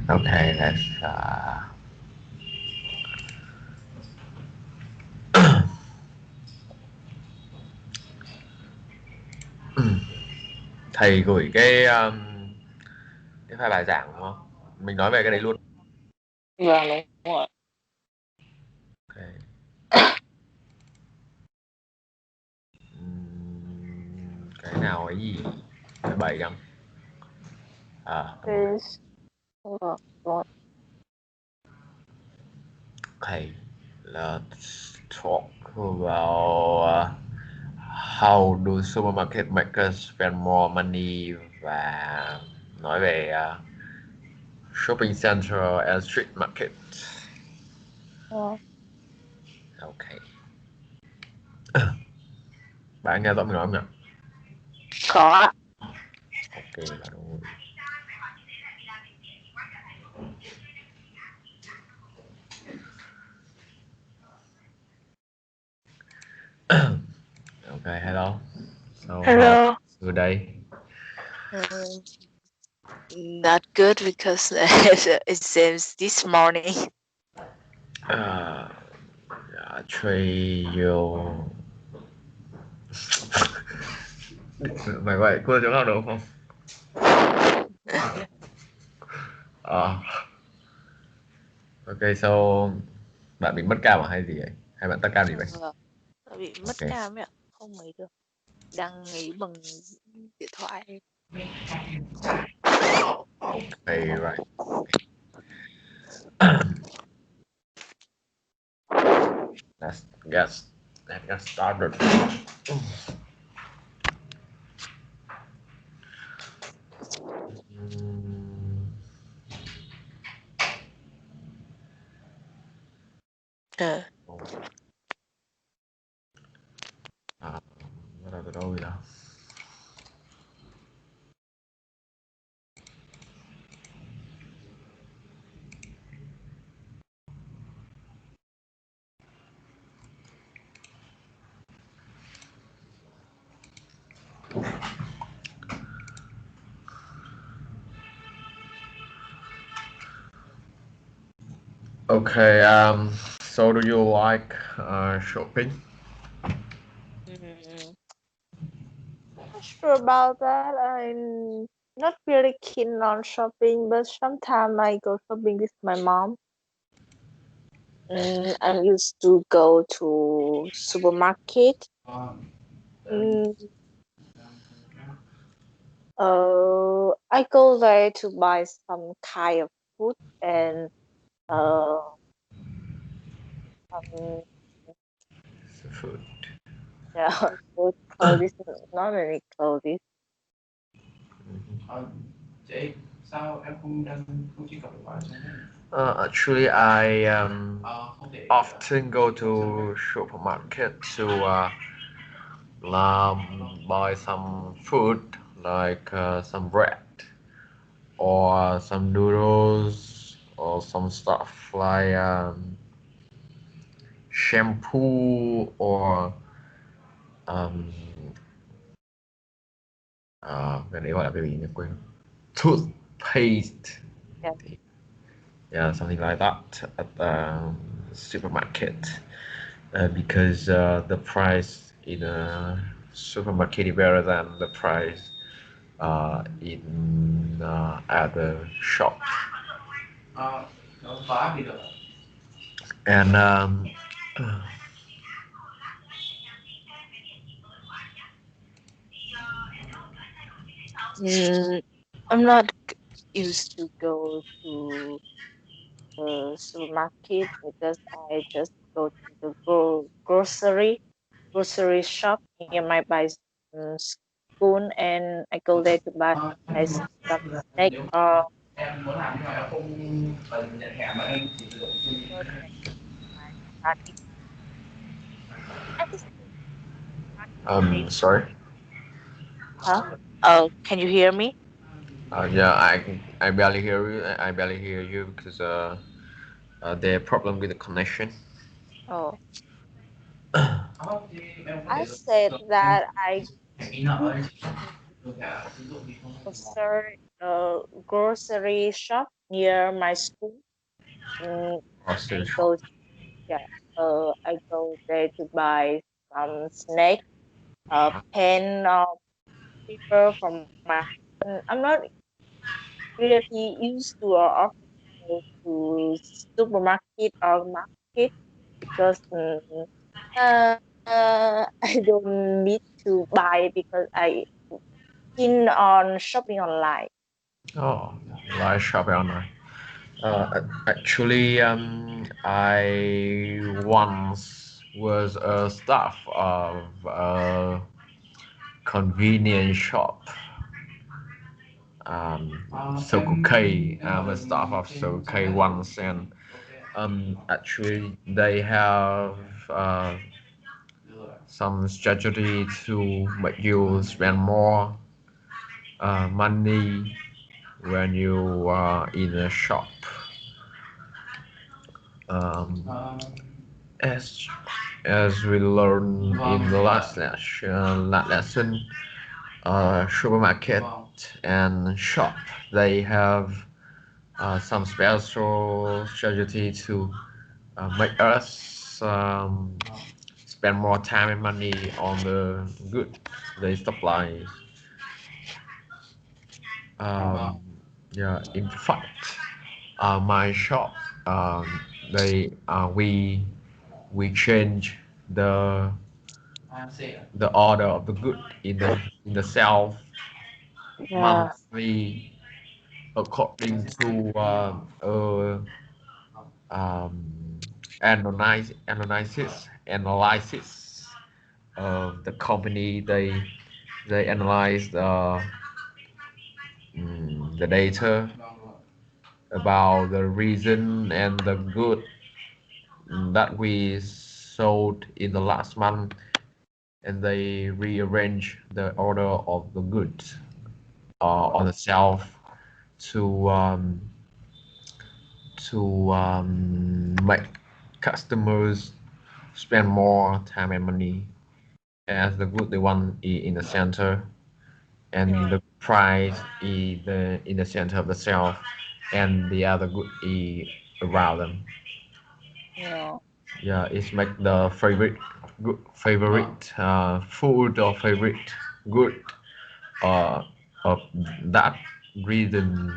Okay, let's thầy gửi cái file bài giảng đúng không? Mình nói về cái đấy luôn. Vâng, đúng rồi. Okay. Cái nào ấy gì? Cái 7 không? Please. Vâng, vâng. Okay, let's talk about how do supermarket makers spend more money và nói về shopping center and street market. Vâng. Okay. Bạn nghe rõ mình nói không nhỉ? Có ạ. Ok là đúng. Okay, hello. So how Hello. your day? Not good because it seems this morning. Actually, you mày vậy cô chỗ nào được không? Ok, so bạn bị mất cam à hay gì vậy? Hay bạn tắt cam gì vậy? Vâng, đã bị mất Ok. cam ấy ạ. Không ấy được. Đang nghĩ bằng điện thoại. Okay, right. Let's get started. Ờ. Bắt đầu từ đâu vậy nào? Okay, so do you like shopping? Not sure about that. I'm not really keen on shopping, but sometimes I go shopping with my mom. I used to go to supermarket. I go there to buy some kind of food and some Food. yeah, food clothes, not many clothes. Chị sao em không truy cập được vào trong này? Actually, I often go to supermarket to buy some food like some bread or some noodles or some stuff like shampoo or um, cái đấy gọi là cái gì nhỉ, quên, toothpaste. Yeah. Yeah, something like that at the supermarket because the price in a supermarket is better than the price in at the shop. Nó khóa thì được. And I'm not used to go to the supermarket because I just go to the grocery shop near my by school, and I go there to buy some snack Nếu or em muốn làm nhưng mà em không cần nhận thẻ mà em chỉ sử dụng sorry. Huh? Oh, can you hear me? Yeah, I barely hear you. I barely hear you because the problem with the connection. Oh, không thì em có I thể said dùng that I thẻ ghi nợ used ấy, to dùng thẻ tín dụng thì không. grocery grocery shop near my school. Mm, Grocery I shop. go, yeah, I go there to buy some snacks, pen, paper for my house. And I'm not really used to or often go to supermarket or market because I don't need to buy because I keen on shopping online. Oh, live shopping online. Actually, I once was a staff of a convenience shop. Circle K. I'm a staff of Circle K once, and actually they have some strategy to make you spend more money when you are in a shop. Um, as as we learned in the last lesson, supermarket and shop they have some special strategy to make us spend more time and money on the good they supply. Um, yeah, in fact, my shop, um, they we change the the order of the good in the shelf Yeah, monthly according to um, analysis of the company. They analyze the data about the reason and the good that we sold in the last month, and they rearrange the order of the goods on the shelf to make customers spend more time and money as the good the one in the center and the price is in the center of the shelf and the other good is around them. yeah, Yeah, it's make the favorite food or favorite good uh, of that region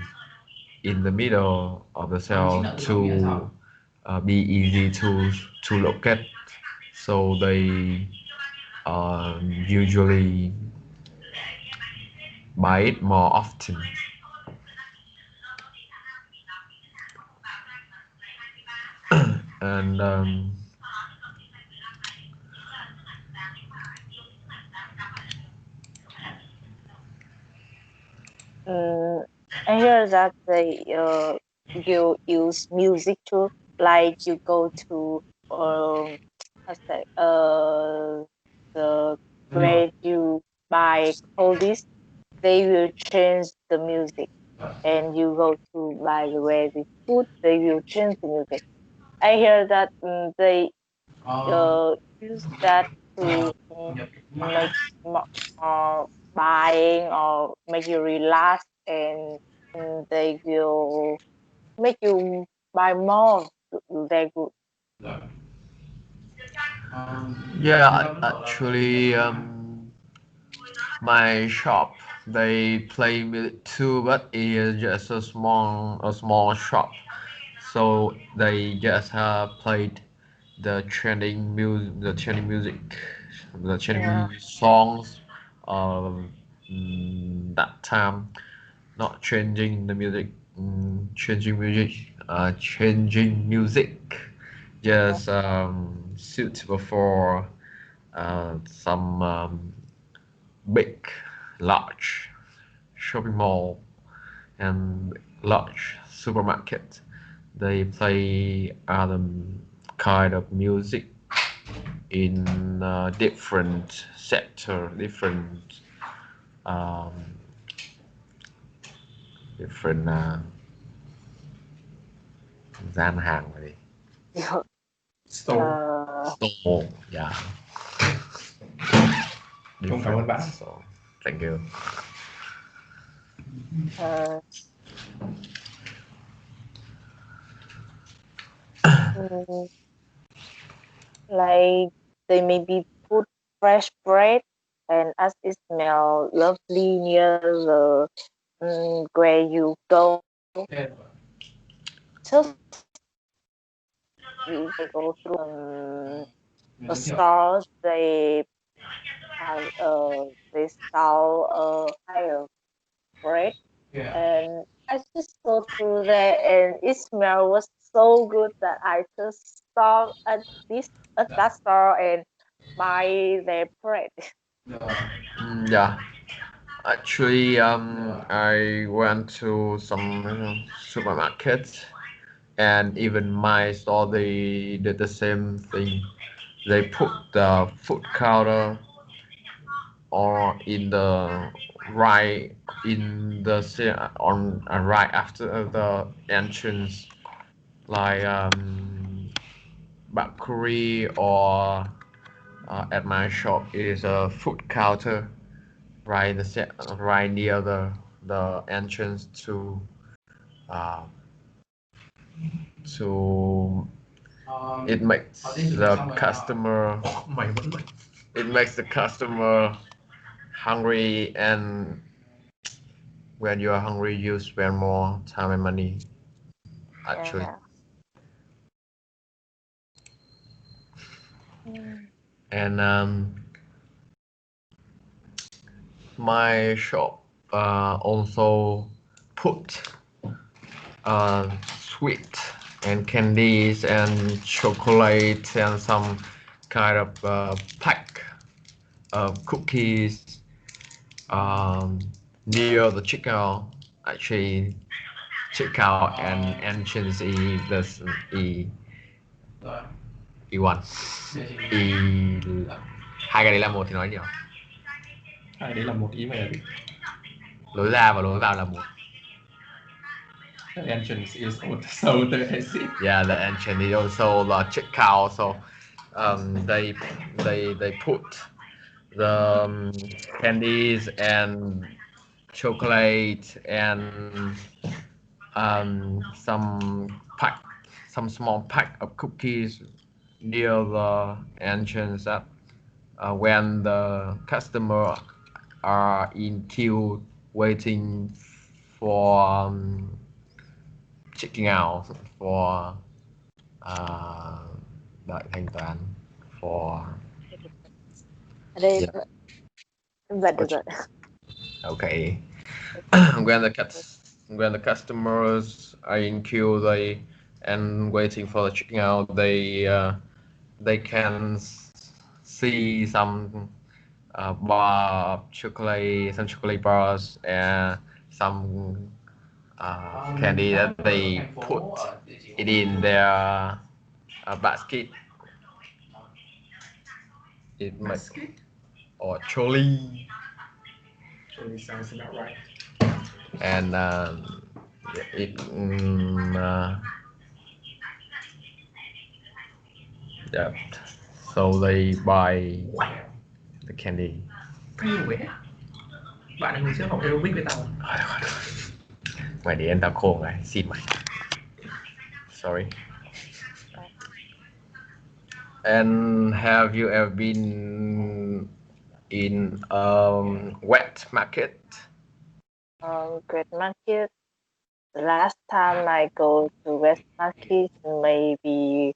in the middle of the cell to be easy to locate. So they usually buy it more often. And mm, I hear that they you use music too, like you go to what's that the where you buy clothes, they will change the music, and you go to buy where the food, they will change the music. I hear that they use that to make uh, buying or make you relax, and they will make you buy more. Very good. yeah, actually, my shop they play music too, but it's just a small shop. So they just played the Yeah, trending songs of that time. Not changing the music, changing music. yeah, Just suitable for some big, large shopping mall and large supermarket. They play other kind of music in different sector, um, different gian hàng này. yeah. Store. Store, yeah, Không cảm ơn different. bạn. So, thank you. Uh, mm, like they maybe put fresh bread, and as it smell lovely near the where you go. Yeah. Just you they go through Người a giới thiệu. store. They sell higher bread, Yeah. and I just go through there, and it smell was so good that I just stop at Dạ. that store and buy their bread. Rồi. Yeah, actually, I went to some supermarkets, and even my store they did the same thing. They put the food counter or in the right in the on right after the entrance, like bakery or at my shop is a food counter right in the right near the entrance uh, to it Họ makes tin tưởng the xong rồi họ customer mày vẫn mày. it makes the customer hungry, and when you are hungry you spend more time and money actually. Yeah. Mm. And my shop also put sweet and candies and chocolate and some kind of pack of cookies near the checkout. Actually, checkout and entrance is this e Rồi. e1 Địa chỉ. e Dạ. hai cái đấy là một thì nói nhiều, Hai đấy là một email. lối ra và lối vào là một. The entrance is also the exit. Yeah, the entrance is also the checkout. So they put the candies and chocolate and some small pack of cookies near the entrance that when the customer are in queue waiting for checking out for uh, đợi thanh toán for Đây yeah vậy for được rồi. okay. Okay. When the customers are in queue they and waiting for the checking out they can see some bar of chocolate, some chocolate bars and some candy that they put it in their basket. It might or trolley Actually sounds about right. and it yeah. So they buy the candy. Cái gì vậy? Bạn ấy hồi trước học aerobic với tao. Mày để em tao khôn rồi, xin mày. Sorry. And have you ever been in wet market? Great market. The last time I go to West Market maybe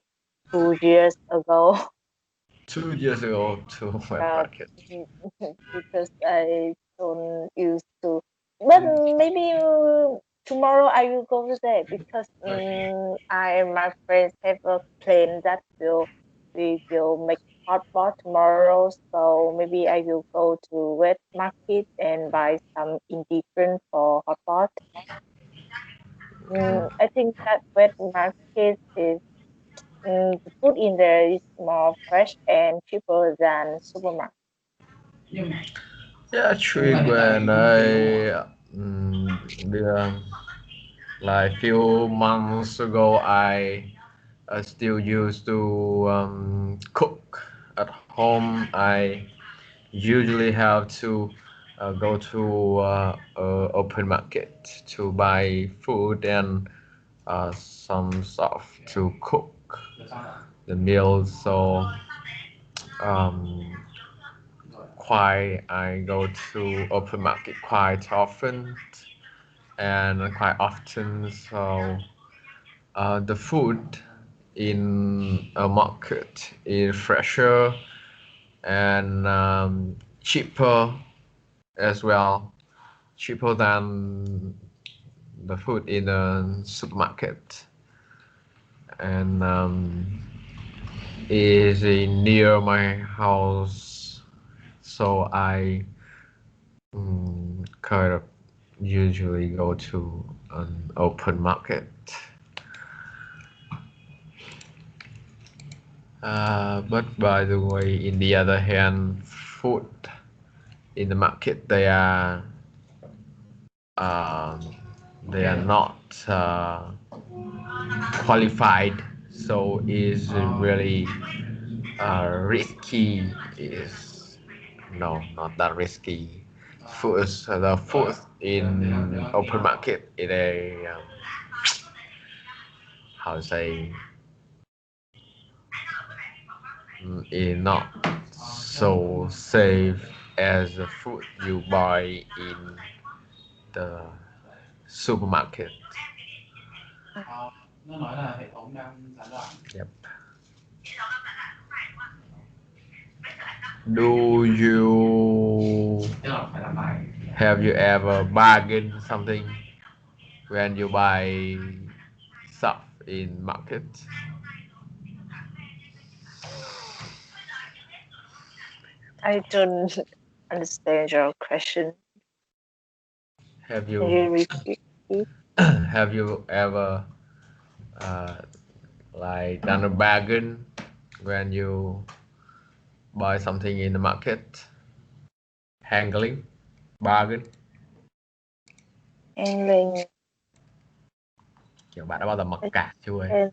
2 years ago. 2 years ago to wet uh, market. because I don't used to. But maybe tomorrow I will go there because I and my friends have a plan that we will make hot pot tomorrow. So maybe I will go to wet market and buy some ingredient for hot pot. I think that wet market is the food in there is more fresh and cheaper than supermarket. Yeah, actually, when I the, like few months ago, I still used to cook at home. I usually have to go to open market to buy food and some stuff to cook the meal. So um, I go to open market quite often and quite often. So the food in a market is fresher and cheaper as well, cheaper than the food in a supermarket, and is near my house, so I kind of usually go to an open market. But by the way, in the other hand, food in the market um, they are not qualified, so is really risky. Is no, not that risky. Food, the food in open market is a how to say is not so safe as the food you buy in the supermarket. Nó nói là hệ thống đang gián đoạn. Yep. Do you Tức là phải làm lại. have you ever bargained something when you buy stuff in market? I don't understand your question. Have Can you you repeat it? have you ever uh, like done a bargain when you buy something in the market? Handling, bargain. Handling. Kiểu bạn đã bao giờ mặc I cả chưa ấy? can.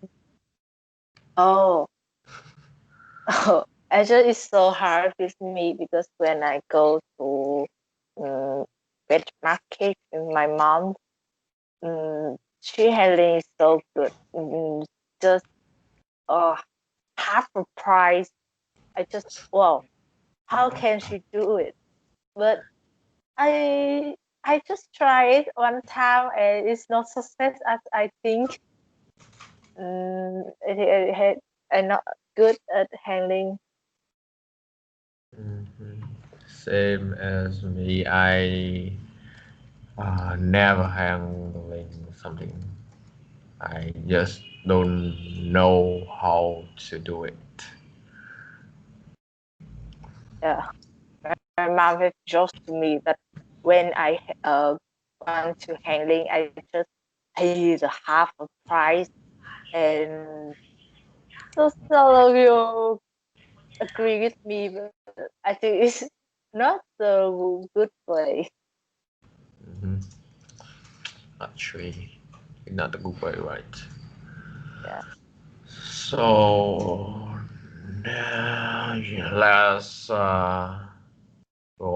Oh, oh. Actually, it's so hard with me because when I go to wet market with my mom, she handling is so good. Just uh, half the price. I just wow, how can she do it? But I just tried one time and it's not success as I think. I'm not good at handling. Mhm. Same as me. I never handling something. I just don't know how to do it. Yeah, my mom has joked to me that when I want to handling, I just pay the half of price, and so some of you agree with me, but I think it's not the good way. Hmm. Actually, not a good way, right? Yeah. So now let's go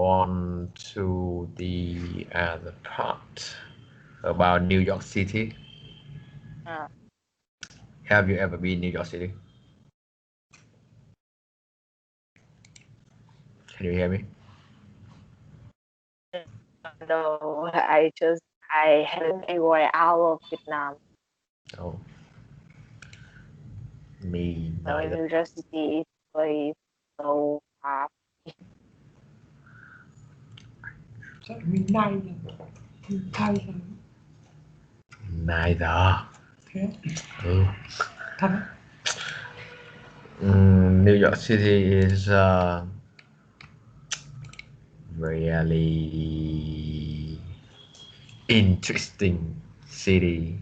on to the other part about New York City. Uh, Have you ever been New York City? Can you hear me? no, I haven't anywhere out of Vietnam. Oh, me So neither. New Jersey is very so far. Mình này mình thay Neither. thế Ừ. thật New York City is a really interesting city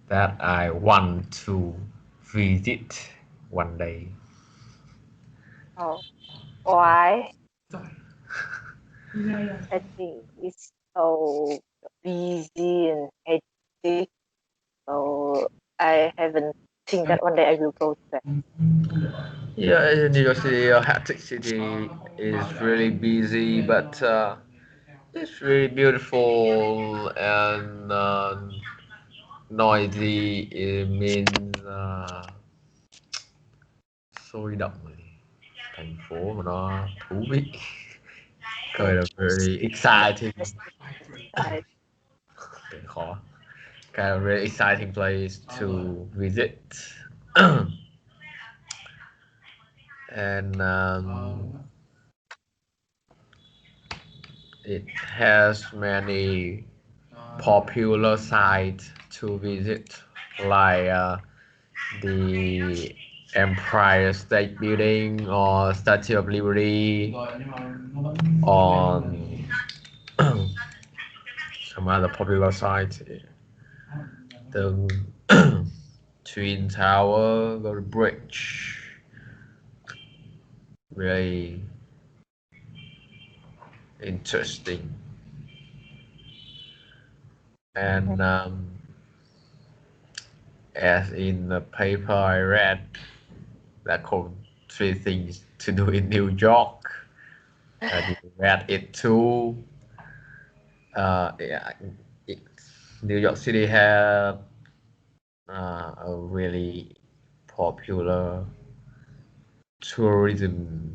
that I want to visit one day. Oh, why? rồi. Này à? I think it's so busy and hectic. So I haven't think that one day I will go there. Yeah, New York City, a hectic city. is really busy, but it's really beautiful and noisy. It means sôi động này. Thành phố mà nó thú vị. Kind of very exciting. Interesting side. Tiếng khó. Kind of really exciting place to visit. And it has many popular sites to visit, like the Empire State Building or Statue of Liberty, on some other popular sites. The Twin Tower, the bridge, really interesting. And as in the paper I read, that called three things to do in New York. And you read it too. Yeah, it, New York City had a really popular tourism,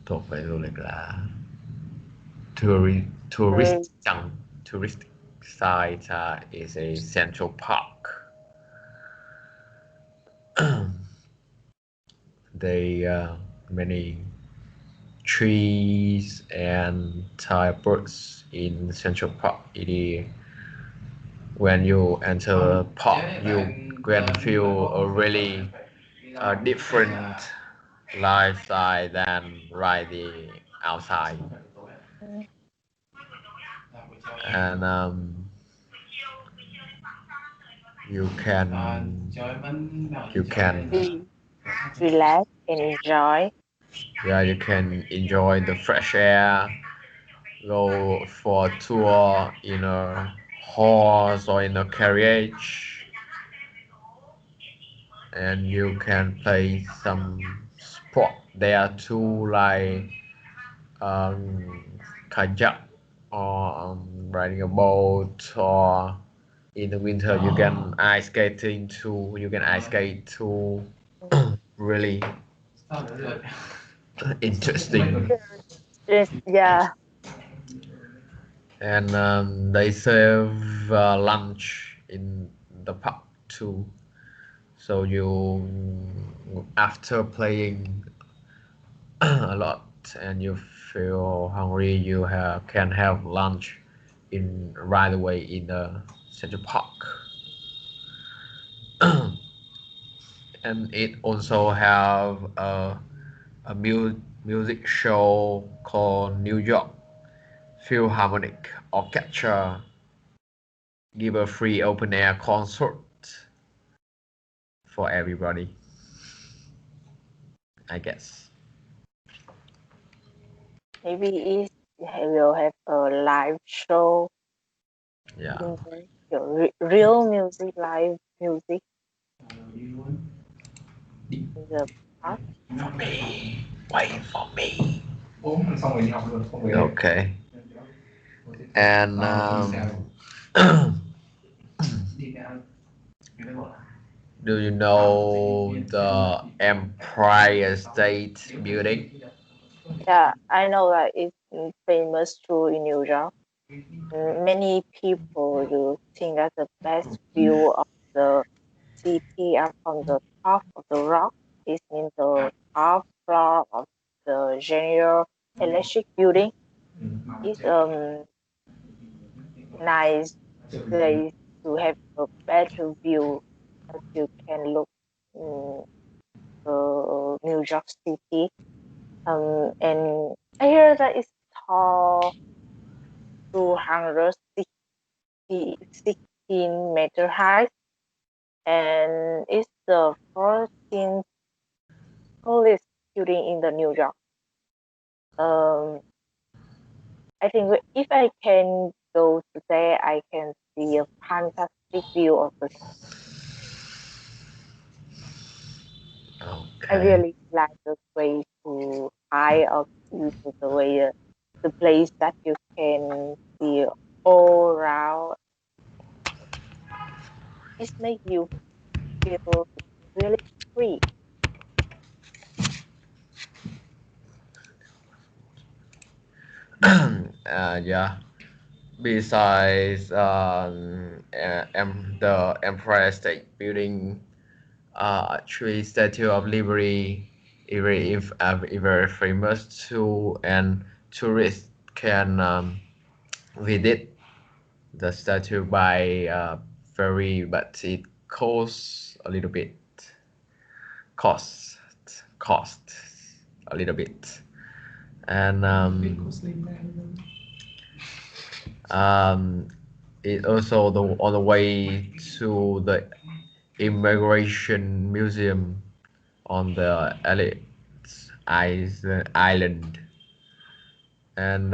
thuộc về du lịch là tourist Very tourist site is a Central Park. They many trees and Thai birds in Central Park. When you enter the park, you can feel a really different lifestyle than right the outside. mm, And you can you can be relax and enjoy. yeah, you can enjoy the fresh air, go for a tour in a horse or in a carriage, and you can play some sport there too, like um, kayak or riding a boat, or in the winter you can ice skate too. Really interesting. Yeah, And they serve lunch in the park too. So you, after playing a lot and you feel hungry, can have lunch in right away in the Central Park. And it also have a music show called New York Philharmonic Orchestra, give a free open air concert for everybody, I guess. maybe it will have a live show Yeah. in there. Your real music, live music in the park. For me. Wait for me. Xong rồi đi học luôn, không về. Okay. And do you know the Empire State Building? Yeah, I know that it's famous too in New York. Many people do think that the best view of the city are from the top of the rock is in the top floor of the General Electric building. It's nice place to have a better view as you can look in New York City. And I hear that it's tall 216 meter high, and it's the 14th tallest building in the New York. Um, I think if I can go today, I can see a fantastic view of the. I Okay. really like the way to high up, the way the place that you can see all around. It makes you feel really free. Yeah. Besides the Empire State Building, actually Statue of Liberty is very famous too, and tourists can visit the statue by ferry, but it costs a little bit. Cost cost a little bit, and um, it also on the way to the immigration museum on the Elliot Island, and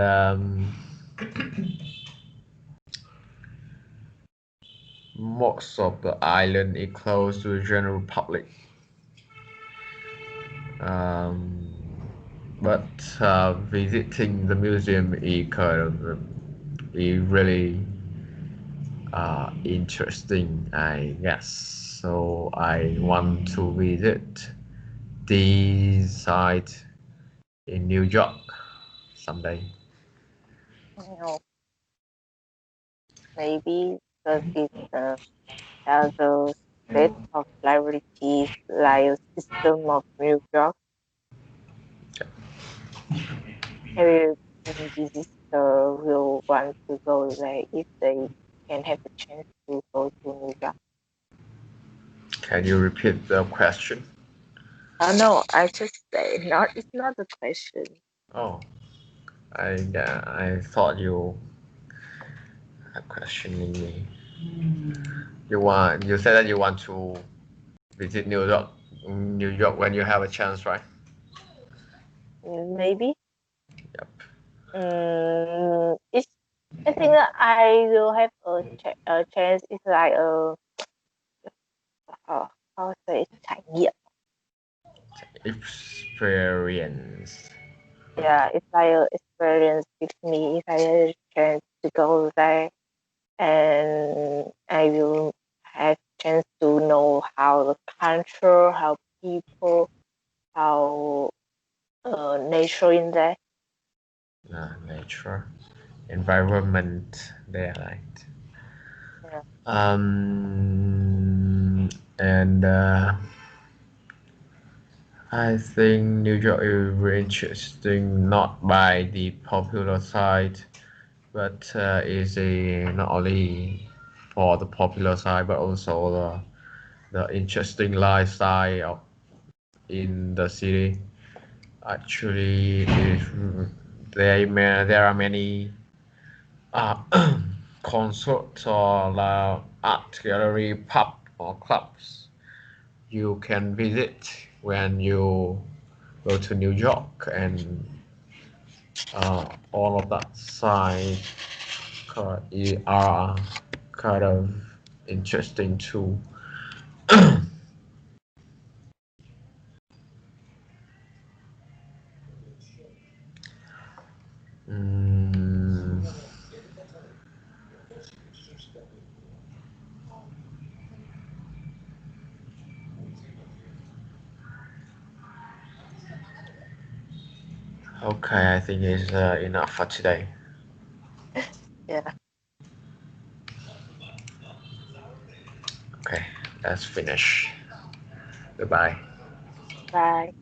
most of the island is closed to the general public. Um, but visiting the museum is kind of is really interesting, I guess. So I want to visit the site in New York someday. You know, maybe because it's has a set of liabilities like a system of New York. Every visitor will want to go there if they can have a chance to go to New York. Can you repeat the question? No, I just say not. It's not a question. Oh, I thought you had questioning me. You said that you want to visit New York when you have a chance, right? Maybe. Yep. It's. I think that I will have a chance. It's like uh, how to say it, 产业. Experience. Yeah, it's like a experience with me if I had a chance to go there, and I will have chance to know how the culture, how people, how nature in there. Nature, environment there, right? Yeah. And I think New York is very interesting, not by the popular side, but is a not only for the popular side, but also the interesting lifestyle in the city. Actually, there are many uh, concerts or art gallery, pub or clubs you can visit when you go to New York, and all of that side are kind of interesting too. Mm, okay, I think it's enough for today. Yeah. Okay, let's finish. Goodbye. Bye.